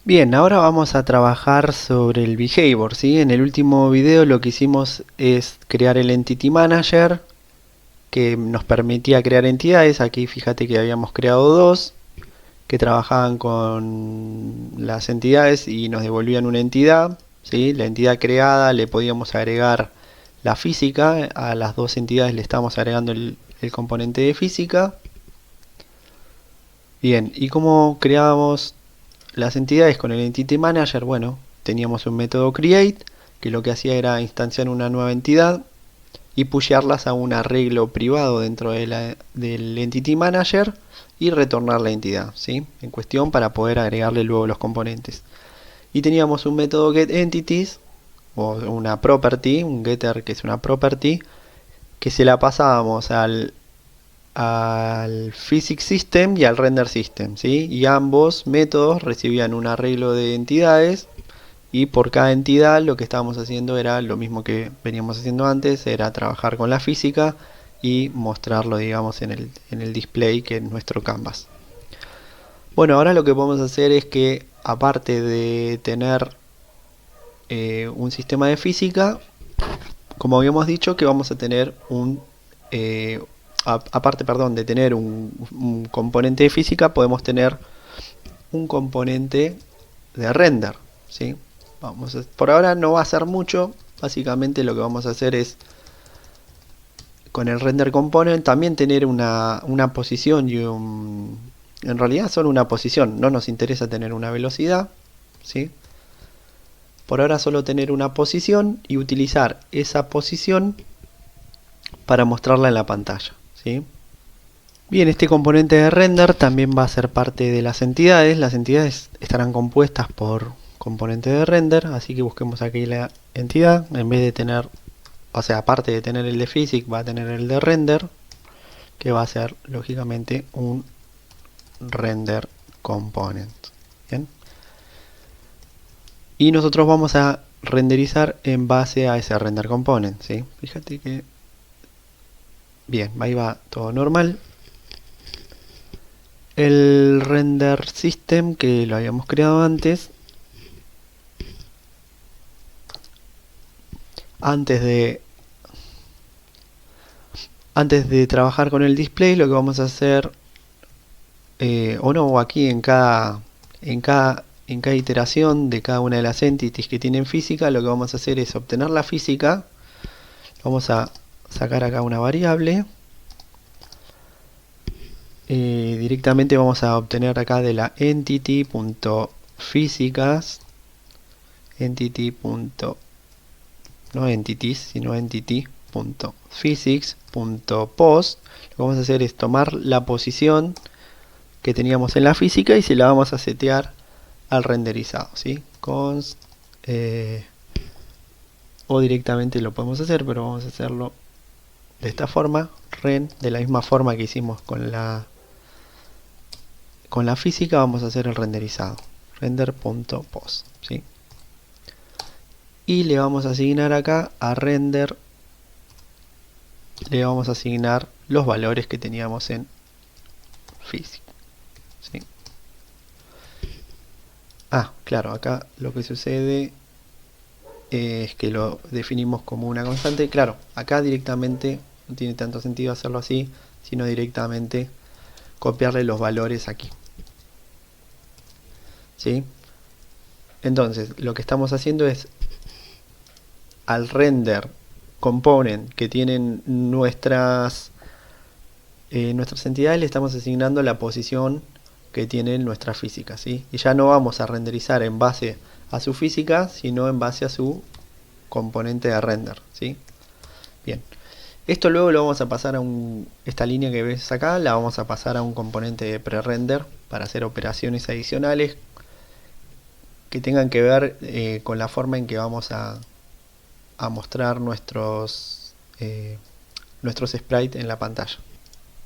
Bien, ahora vamos a trabajar sobre el behavior, ¿sí? En el último video lo que hicimos es crear el Entity Manager que nos permitía crear entidades. Aquí fíjate que habíamos creado dos que trabajaban con las entidades y nos devolvían una entidad, ¿sí? La entidad creada le podíamos agregar la física, a las dos entidades le estamos agregando el componente de física. Bien, ¿y cómo creábamos las entidades con el Entity Manager? Bueno, teníamos un método create que lo que hacía era instanciar una nueva entidad y pushearlas a un arreglo privado dentro del Entity Manager y retornar la entidad, ¿sí? En cuestión para poder agregarle luego los componentes. Y teníamos un método getEntities o una property, un getter que es una property, que se la pasábamos al Physics System y al Render System, ¿sí? Y ambos métodos recibían un arreglo de entidades y por cada entidad lo que estábamos haciendo era lo mismo que veníamos haciendo antes, era trabajar con la física y mostrarlo, digamos, en el display que es nuestro canvas. Bueno, ahora lo que podemos hacer es que aparte de tener un sistema de física, como habíamos dicho, que vamos a tener aparte, perdón, de tener un componente de física, podemos tener un componente de render, ¿sí? Por ahora no va a ser mucho, básicamente lo que vamos a hacer es con el render component también tener una posición y en realidad solo una posición, no nos interesa tener una velocidad, ¿sí? Por ahora solo tener una posición y utilizar esa posición para mostrarla en la pantalla, ¿sí? Bien, este componente de render también va a ser parte de las entidades. Las entidades estarán compuestas por componente de render, así que busquemos aquí la entidad. En vez de tener, o sea, aparte de tener el de physics, va a tener el de render, que va a ser lógicamente un render component. Bien. Y nosotros vamos a renderizar en base a ese render component, ¿sí? Fíjate que bien, ahí va todo normal. El render system que lo habíamos creado antes, antes de trabajar con el display, lo que vamos a hacer, o no, aquí en cada iteración de cada una de las entities que tienen física, lo que vamos a hacer es obtener la física. Vamos a sacar acá una variable. Directamente vamos a obtener acá de la entity.físicas, entity. No entities, sino entity.physics.post. Lo que vamos a hacer es tomar la posición que teníamos en la física y se la vamos a setear al renderizado, ¿sí? Const, o directamente lo podemos hacer, pero vamos a hacerlo de esta forma, ren, de la misma forma que hicimos con la física, vamos a hacer el renderizado, render.post, ¿sí? Y le vamos a asignar acá a render, le vamos a asignar los valores que teníamos en física, ¿sí? Ah, claro, acá lo que sucede es que lo definimos como una constante. Claro, acá directamente no tiene tanto sentido hacerlo así, sino directamente copiarle los valores aquí, ¿sí? Entonces, lo que estamos haciendo es al render component que tienen nuestras entidades, le estamos asignando la posición que tienen nuestra física, ¿sí? Y ya no vamos a renderizar en base a su física, sino en base a su componente de render, ¿sí? Bien. Esto luego lo vamos a pasar a esta línea que ves acá, la vamos a pasar a un componente de pre-render para hacer operaciones adicionales que tengan que ver con la forma en que vamos a mostrar nuestros sprites en la pantalla.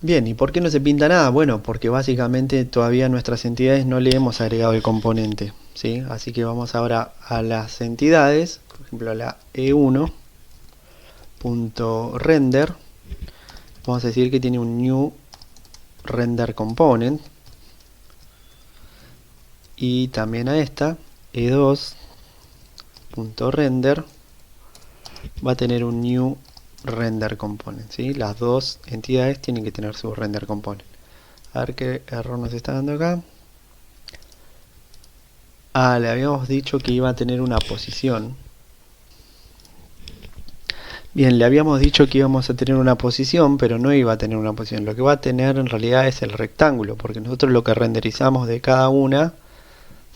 Bien, ¿y por qué no se pinta nada? Bueno, porque básicamente todavía a nuestras entidades no le hemos agregado el componente, ¿sí? Así que vamos ahora a las entidades, por ejemplo a la e1.render. Vamos a decir que tiene un new render component. y también a esta, e2.render va a tener un new render component, ¿sí? Las dos entidades tienen que tener su render component. A ver qué error nos está dando acá. Le habíamos dicho que iba a tener una posición. Bien, le habíamos dicho que íbamos a tener una posición, pero no iba a tener una posición. Lo que va a tener en realidad es el rectángulo, porque nosotros lo que renderizamos de cada una,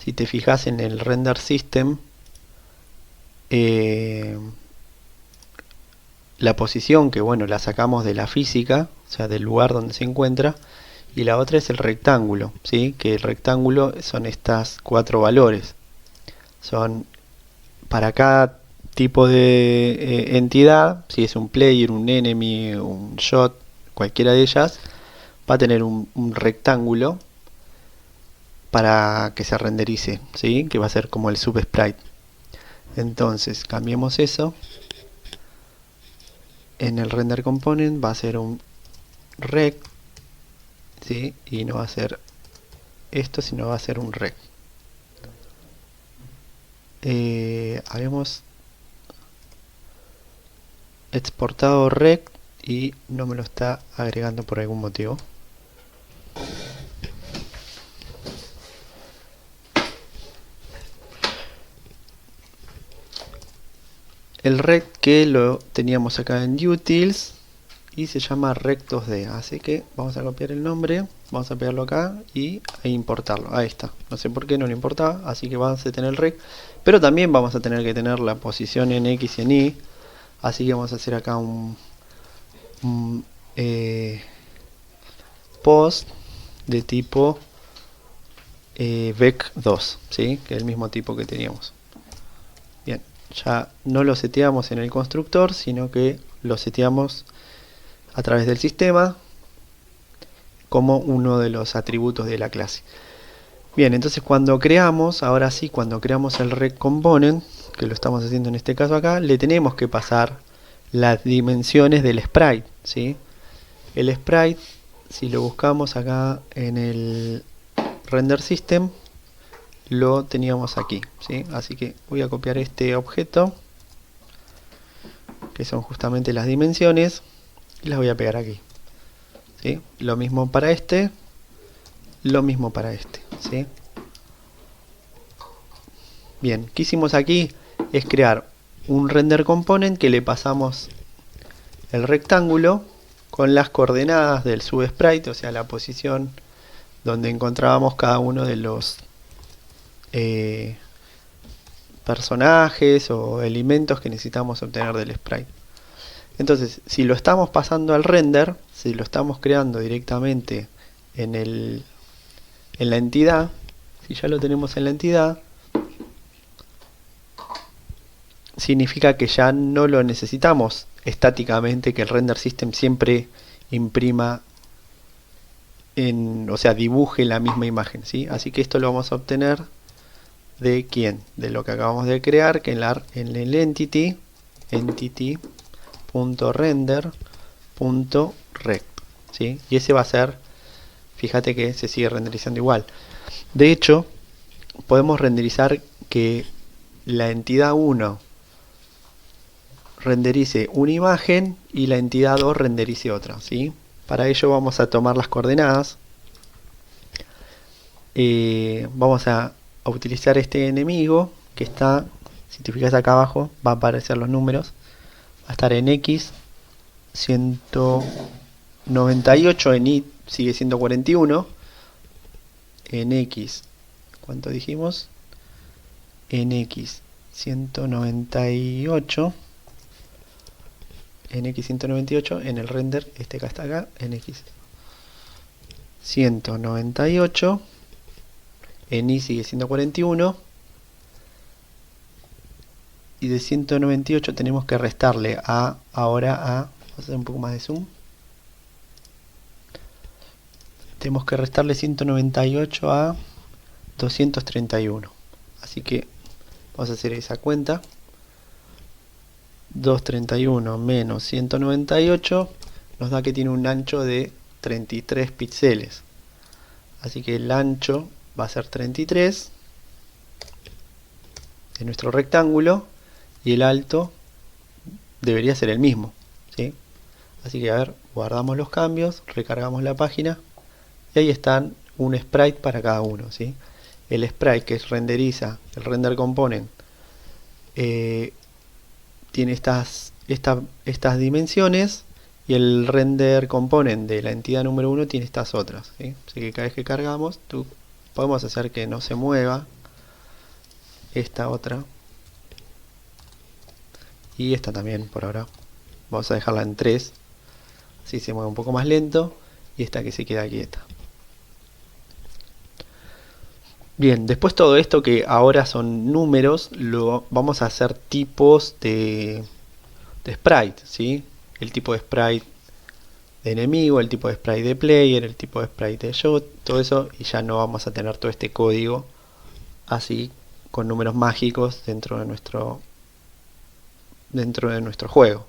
si te fijas en el render system, la posición, que bueno, la sacamos de la física, o sea, del lugar donde se encuentra, y la otra es el rectángulo, ¿sí? Que el rectángulo son estas 4 valores. Son para cada tipo de entidad, si es un player, un enemy, un shot, cualquiera de ellas, va a tener un rectángulo para que se renderice, ¿sí? Que va a ser como el subsprite. Entonces, cambiemos eso. En el render component va a ser un rect, ¿sí? Y no va a ser esto, sino va a ser un rect. Habíamos exportado rect y no me lo está agregando por algún motivo. El rect que lo teníamos acá en utils y se llama rect2d, así que vamos a copiar el nombre, vamos a pegarlo acá e importarlo. Ahí está, no sé por qué no lo importaba, así que vamos a tener el rect, pero también vamos a tener que tener la posición en x y en y, así que vamos a hacer acá un post de tipo vec2, ¿sí? Que es el mismo tipo que teníamos. Bien, ya no lo seteamos en el constructor, sino que lo seteamos a través del sistema como uno de los atributos de la clase. Bien, entonces cuando creamos, ahora sí, cuando creamos el rect component, que lo estamos haciendo en este caso acá, le tenemos que pasar las dimensiones del sprite, ¿sí? El sprite, si lo buscamos acá en el render system, lo teníamos aquí, ¿sí? Así que voy a copiar este objeto, que son justamente las dimensiones, y las voy a pegar aquí, ¿sí? Lo mismo para este, lo mismo para este, ¿sí? Bien, ¿qué hicimos aquí? Es crear un render component que le pasamos el rectángulo con las coordenadas del subsprite, o sea, la posición donde encontrábamos cada uno de los personajes o elementos que necesitamos obtener del sprite. Entonces, si lo estamos pasando al render, si lo estamos creando directamente en la entidad, si ya lo tenemos en la entidad, significa que ya no lo necesitamos estáticamente, que el render system siempre imprima, o sea, dibuje la misma imagen, ¿sí? Así que esto lo vamos a obtener de quién, de lo que acabamos de crear, que en el entity.render.rect, ¿sí? Y ese va a ser, fíjate que se sigue renderizando igual. De hecho, podemos renderizar que la entidad 1 renderice una imagen y la entidad 2 renderice otra, ¿sí? Para ello vamos a tomar las coordenadas, vamos a utilizar este enemigo que está, si te fijas acá abajo, va a aparecer los números, va a estar en X 198, en Y sigue siendo 41, en X, ¿cuánto dijimos? En X 198, en X 198, en el render, este acá está acá, en X 198, en Y sigue siendo 41, y de 198 tenemos que restarle ahora vamos a hacer un poco más de zoom, tenemos que restarle 198 a 231, así que vamos a hacer esa cuenta, 231 menos 198 nos da que tiene un ancho de 33 píxeles, así que el ancho va a ser 33 de nuestro rectángulo y el alto debería ser el mismo, ¿sí? Así que a ver, guardamos los cambios, recargamos la página y ahí están un sprite para cada uno, ¿sí? El sprite que renderiza, el render component, tiene estas dimensiones, y el render component de la entidad número 1 tiene estas otras, ¿sí? Así que cada vez que cargamos, podemos hacer que no se mueva esta otra, y esta también por ahora. Vamos a dejarla en 3, así se mueve un poco más lento, y esta que se queda quieta. Bien, después todo esto que ahora son números, lo vamos a hacer tipos de sprite, ¿sí? El tipo de sprite de enemigo, el tipo de sprite de player, el tipo de sprite de shot, todo eso, y ya no vamos a tener todo este código así con números mágicos dentro de nuestro juego.